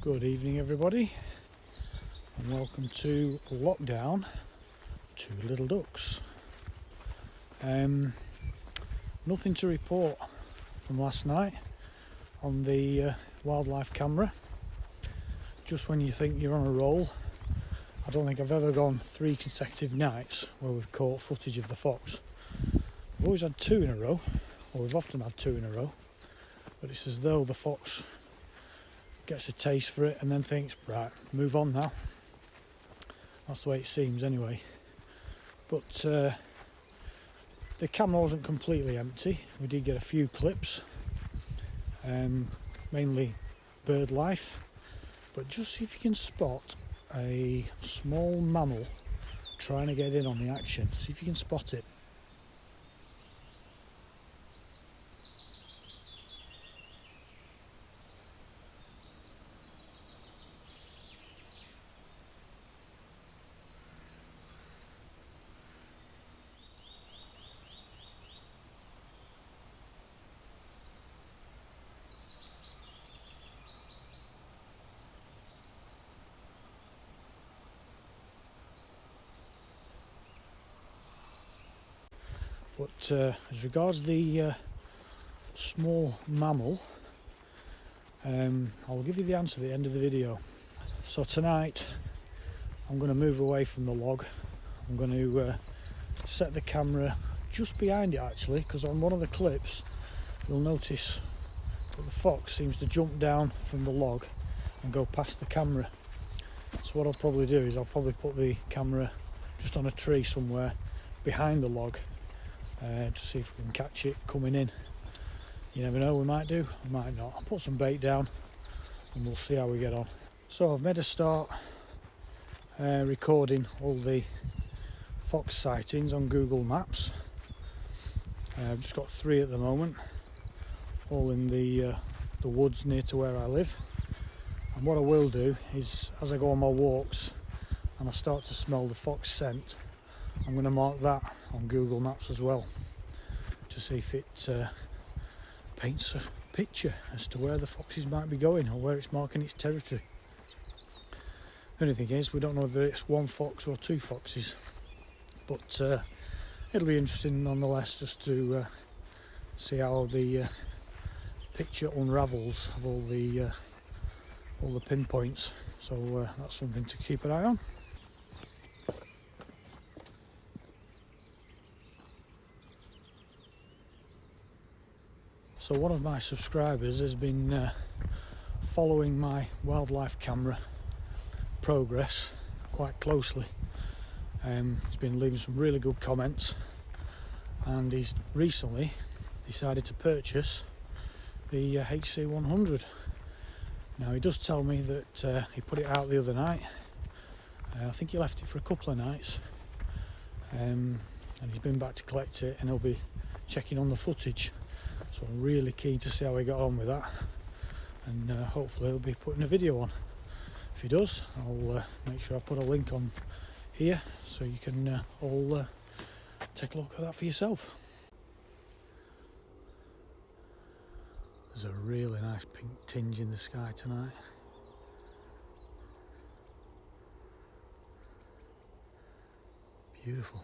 Good evening everybody, and welcome to Lockdown Two Little Ducks. Nothing to report from last night on the wildlife camera. Just when you think you're on a roll, I don't think I've ever gone 3 consecutive nights where we've caught footage of the fox. We've always had 2 in a row, or we've often had 2 in a row, but it's as though the fox gets a taste for it and then thinks, right, move on now. That's the way it seems anyway. But the camera wasn't completely empty. We did get a few clips, mainly bird life, but just see if you can spot a small mammal trying to get in on the action. See if you can spot it. But as regards the small mammal, I'll give you the answer at the end of the video. So tonight I'm going to move away from the log. I'm going to set the camera just behind it actually, because on one of the clips you'll notice that the fox seems to jump down from the log and go past the camera. So what I'll probably do is I'll probably put the camera just on a tree somewhere behind the log to see if we can catch it coming in. You never know, we might do, we might not. I'll put some bait down and we'll see how we get on. So I've made a start recording all the fox sightings on Google Maps. I've just got 3 at the moment, all in the woods near to where I live. And what I will do is, as I go on my walks and I start to smell the fox scent, I'm going to mark that on Google Maps as well, to see if it paints a picture as to where the foxes might be going or where it's marking its territory. The only thing is, we don't know whether it's 1 fox or 2 foxes, but it'll be interesting nonetheless just to see how the picture unravels of all the pinpoints. So that's something to keep an eye on. So one of my subscribers has been following my wildlife camera progress quite closely. He's been leaving some really good comments, and he's recently decided to purchase the HC100. Now he does tell me that he put it out the other night. I think he left it for a couple of nights, and he's been back to collect it, and he'll be checking on the footage. So I'm really keen to see how he got on with that, and hopefully he'll be putting a video on. If he does, I'll make sure I put a link on here so you can all take a look at that for yourself. There's a really nice pink tinge in the sky tonight. Beautiful.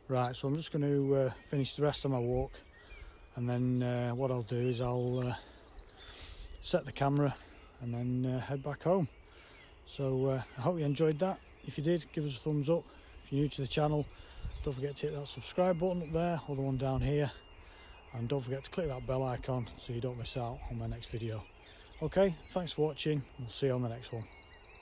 Right, so I'm just going to finish the rest of my walk, and then what I'll do is I'll set the camera and then head back home. So I hope you enjoyed that. If you did, give us a thumbs up. If you're new to the channel, don't forget to hit that subscribe button up there, or the one down here, and don't forget to click that bell icon so you don't miss out on my next video. Okay, thanks for watching. We'll see you on the next one.